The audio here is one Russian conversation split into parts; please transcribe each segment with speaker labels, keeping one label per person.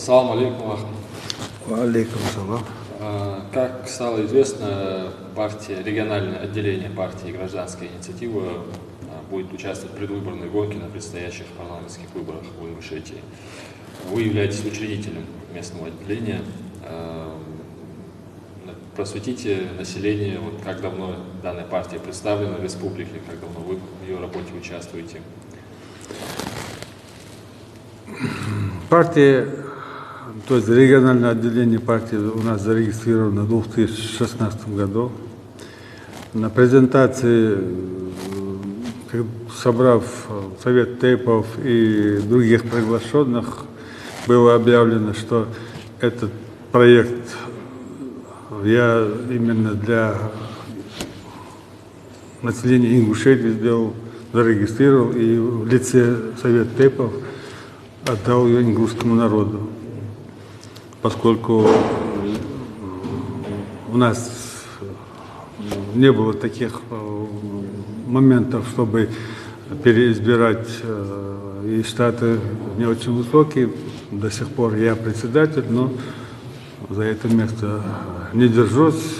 Speaker 1: Салам алейкум, Ахмад.
Speaker 2: Алейкум салам.
Speaker 1: Как стало известно, региональное отделение партии «Гражданская инициатива» будет участвовать в предвыборной гонке на предстоящих парламентских выборах в Ингушетии. Вы являетесь учредителем местного отделения. Просветите население, как давно данная партия представлена в республике, как давно вы в ее работе участвуете.
Speaker 2: Партия, то есть региональное отделение партии у нас зарегистрировано в 2016 году. На презентации, собрав совет ТЭПов и других приглашенных, было объявлено, что этот проект я именно для населения Ингушетии зарегистрировал и в лице совет ТЭПов отдал ее ингушскому народу, поскольку у нас не было таких моментов, чтобы переизбирать, и штаты не очень высокие. До сих пор я председатель, но за это место не держусь,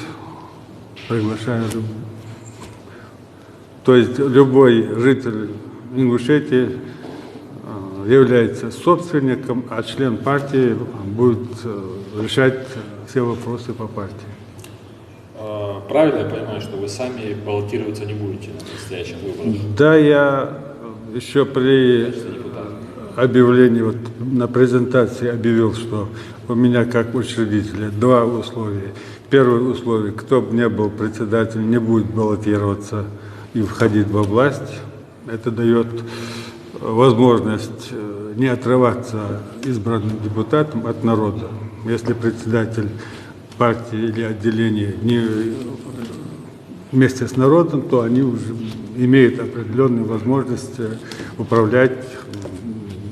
Speaker 2: приглашаю. То есть любой житель Ингушетии является собственником, а член партии будет решать все вопросы по партии.
Speaker 1: Правильно я понимаю, что вы сами баллотироваться не будете на предстоящих выборах?
Speaker 2: Да, я еще при объявлении, на презентации объявил, что у меня как учредителя два условия. Первое условие: кто бы не был председателем, не будет баллотироваться и входить во власть. Это дает возможность не отрываться избранным депутатом от народа. Если председатель партии или отделения не вместе с народом, то они уже имеют определенную возможность управлять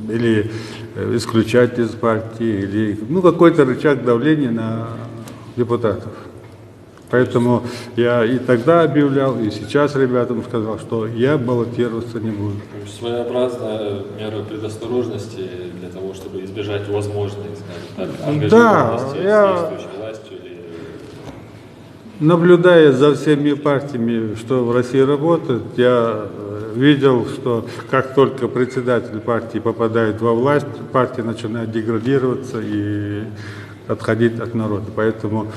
Speaker 2: или исключать из партии, или какой-то рычаг давления на депутатов. Поэтому я и тогда объявлял, и сейчас ребятам сказал, что я баллотироваться не буду.
Speaker 1: Своеобразная мера предосторожности для того, чтобы избежать возможной, скажем так, ангажированности с действующей властью.
Speaker 2: Наблюдая за всеми партиями, что в России работают, я видел, что как только председатель партии попадает во власть, партия начинает деградироваться и отходить от народа. Поэтому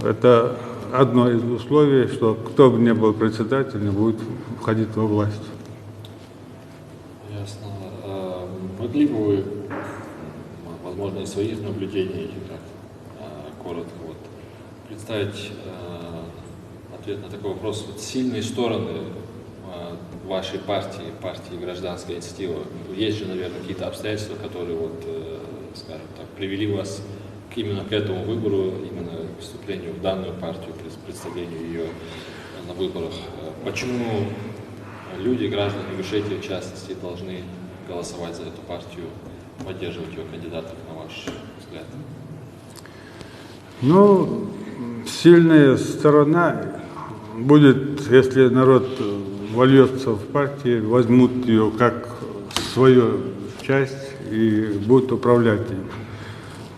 Speaker 2: это одно из условий, что кто бы ни был председателем, будет входить во власть.
Speaker 1: Ясно. Могли бы вы, возможно, из своих наблюдений, коротко представить ответ на такой вопрос: сильные стороны вашей партии «Гражданская инициатива»? Есть же, наверное, какие-то обстоятельства, которые, скажем так, привели вас именно к этому выбору, именно к вступлению в данную партию, представлению ее на выборах. Почему люди, граждане Ингушетии в частности, должны голосовать за эту партию, поддерживать ее кандидатов, на ваш взгляд?
Speaker 2: Сильная сторона будет, если народ вольется в партию, возьмут ее как свою часть и будут управлять им.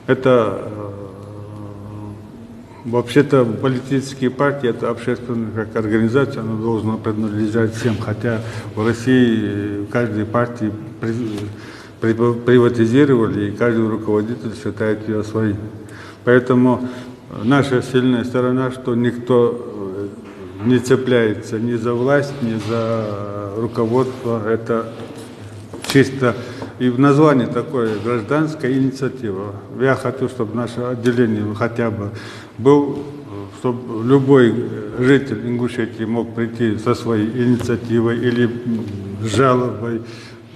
Speaker 2: Это вообще-то политические партии, это общественная как организация, она должна принадлежать всем, хотя в России каждой партии приватизировали, и каждый руководитель считает ее своей. Поэтому наша сильная сторона, что никто не цепляется ни за власть, ни за руководство. Это чисто и в названии такое «Гражданская инициатива». Я хочу, чтобы наше отделение хотя бы был, чтобы любой житель Ингушетии мог прийти со своей инициативой или жалобой,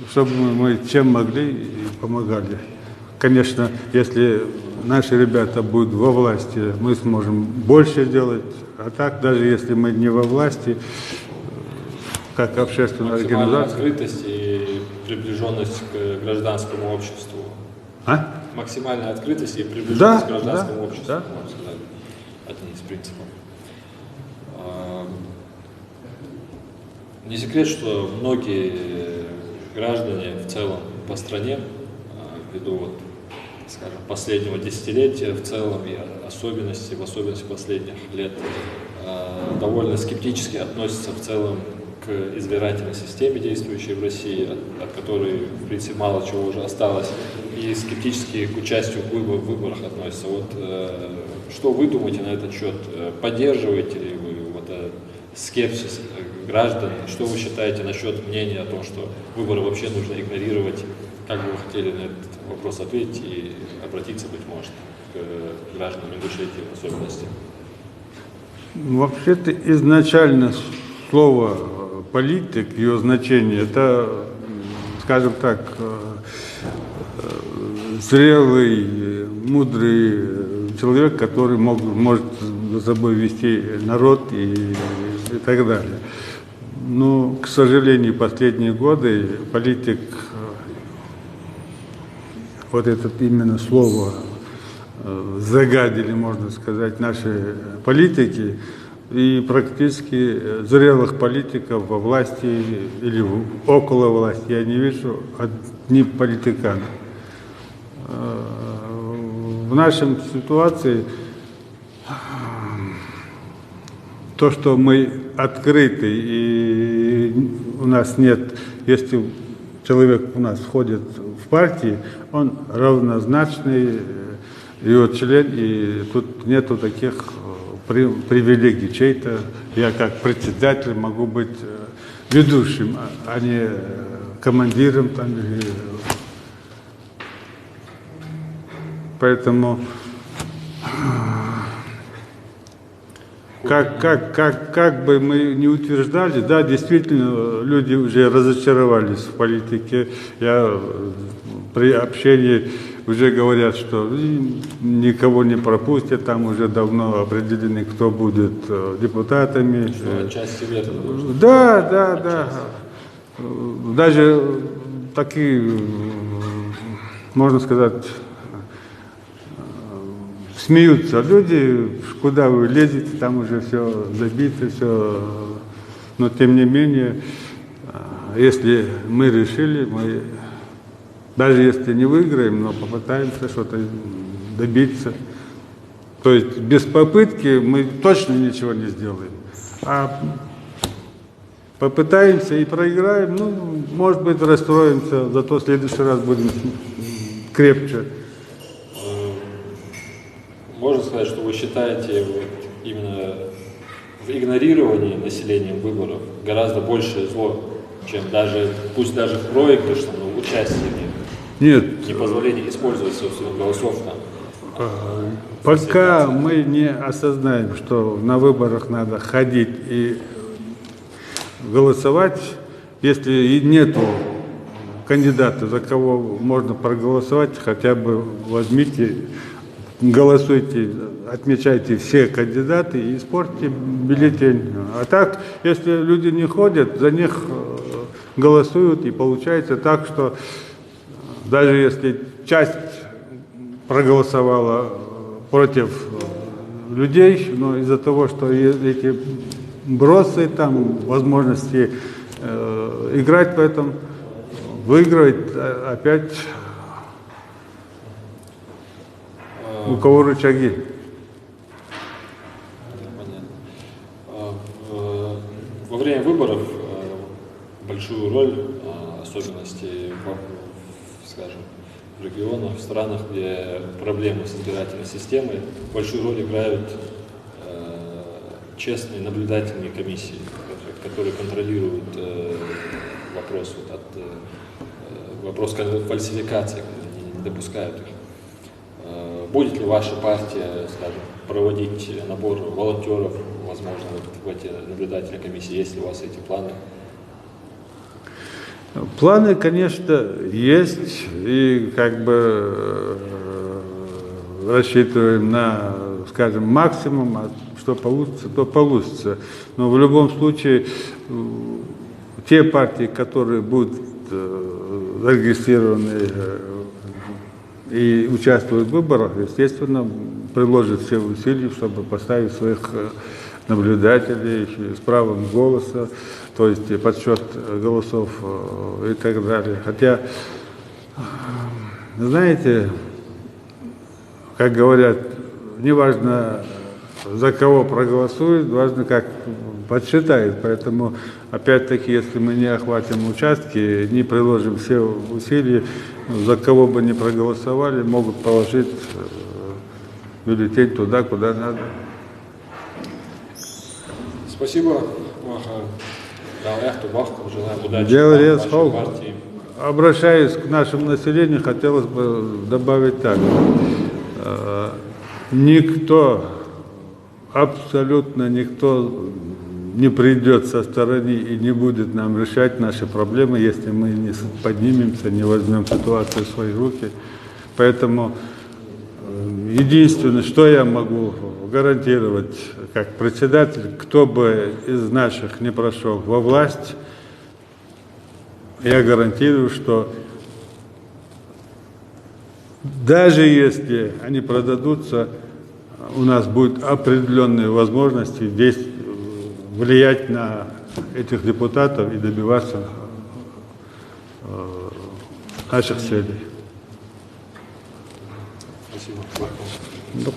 Speaker 2: чтобы мы чем могли и помогали. Конечно, если наши ребята будут во власти, мы сможем больше делать, а так, даже если мы не во власти, как общественная организация.
Speaker 1: Открытость и приближенность к гражданскому обществу. Максимальная открытость и приближенность к гражданскому обществу, можно сказать. Один из принципов. Не секрет, что многие граждане в целом по стране, ввиду скажем, последнего десятилетия в целом и в особенности последних лет довольно скептически относятся в целом к избирательной системе, действующей в России, от которой, в принципе, мало чего уже осталось, и скептически к участию в выборах относятся. Вот что вы думаете на этот счет? Поддерживаете ли вы скепсис граждан? Что вы считаете насчет мнения о том, что выборы вообще нужно игнорировать? Как бы вы хотели на этот вопрос ответить и обратиться, быть может, к гражданам Ингушетии в особенности?
Speaker 2: Вообще-то изначально слово политик, ее значение, это, скажем так, зрелый, мудрый человек, который может за собой вести народ и так далее. Но, к сожалению, последние годы политик, вот это именно слово загадили, можно сказать, наши политики, и практически зрелых политиков во власти или около власти я не вижу, одни политиканы. В нашей ситуации то, что мы открыты и у нас нет, если человек у нас входит в партию, он равнозначный его член, и тут нету таких привилегий чей-то. Я как председатель могу быть ведущим, а не командиром там, или... Поэтому как бы мы ни утверждали, да, действительно, люди уже разочаровались в политике. Я при общении уже говорят, что никого не пропустят, там уже давно определены, кто будет депутатами.
Speaker 1: Что отчасти верно.
Speaker 2: Да. Даже такие, можно сказать, смеются люди, куда вы лезете, там уже все забито, все. Но тем не менее, если мы решили, мы даже если не выиграем, но попытаемся что-то добиться. То есть без попытки мы точно ничего не сделаем. А попытаемся и проиграем, ну, может быть, расстроимся, зато в следующий раз будем крепче.
Speaker 1: Можно сказать, что вы считаете именно в игнорировании населением выборов гораздо большее зло, чем даже, пусть даже в проигрышном, но участие в них?
Speaker 2: Нет.
Speaker 1: Непозволение использовать собственных голосов там.
Speaker 2: Пока мы не осознаем, что на выборах надо ходить и голосовать, если и нету кандидата, за кого можно проголосовать, хотя бы возьмите, голосуйте, отмечайте все кандидаты и испортите бюллетень. А так, если люди не ходят, за них голосуют, и получается так, что даже если часть проголосовала против людей, но из-за того, что эти бросы, там, возможности играть в этом, выигрывать опять у кого рычаги.
Speaker 1: Во время выборов большую роль, особенности скажем, в регионах, в странах, где проблемы с избирательной системой, большую роль играют честные наблюдательные комиссии, которые контролируют вопрос фальсификации, не допускают их. Будет ли ваша партия, скажем, проводить набор волонтеров, возможно, в эти наблюдательные комиссии? Есть ли у вас эти планы?
Speaker 2: Планы, конечно, есть, и как бы рассчитываем на, скажем, максимум, а что получится, то получится. Но в любом случае те партии, которые будут зарегистрированы и участвуют в выборах, естественно, приложат все усилия, чтобы поставить своих наблюдателей с правом голоса, то есть подсчет голосов и так далее. Хотя, знаете, как говорят, неважно, за кого проголосуют, важно, как подсчитают. Поэтому, опять-таки, если мы не охватим участки, не приложим все усилия, за кого бы ни проголосовали, могут положить бюллетень туда, куда надо.
Speaker 1: Спасибо, Маха. Желаем удачи
Speaker 2: Дело
Speaker 1: вашей
Speaker 2: Хау.
Speaker 1: партии.
Speaker 2: Обращаясь к нашему населению, хотелось бы добавить так. Никто, абсолютно никто не придет со стороны и не будет нам решать наши проблемы, если мы не поднимемся, не возьмем ситуацию в свои руки. Поэтому единственное, что я могу гарантировать как председатель, кто бы из наших не прошел во власть, я гарантирую, что даже если они продадутся, у нас будут определенные возможности здесь влиять на этих депутатов и добиваться наших целей.
Speaker 1: Спасибо.
Speaker 2: До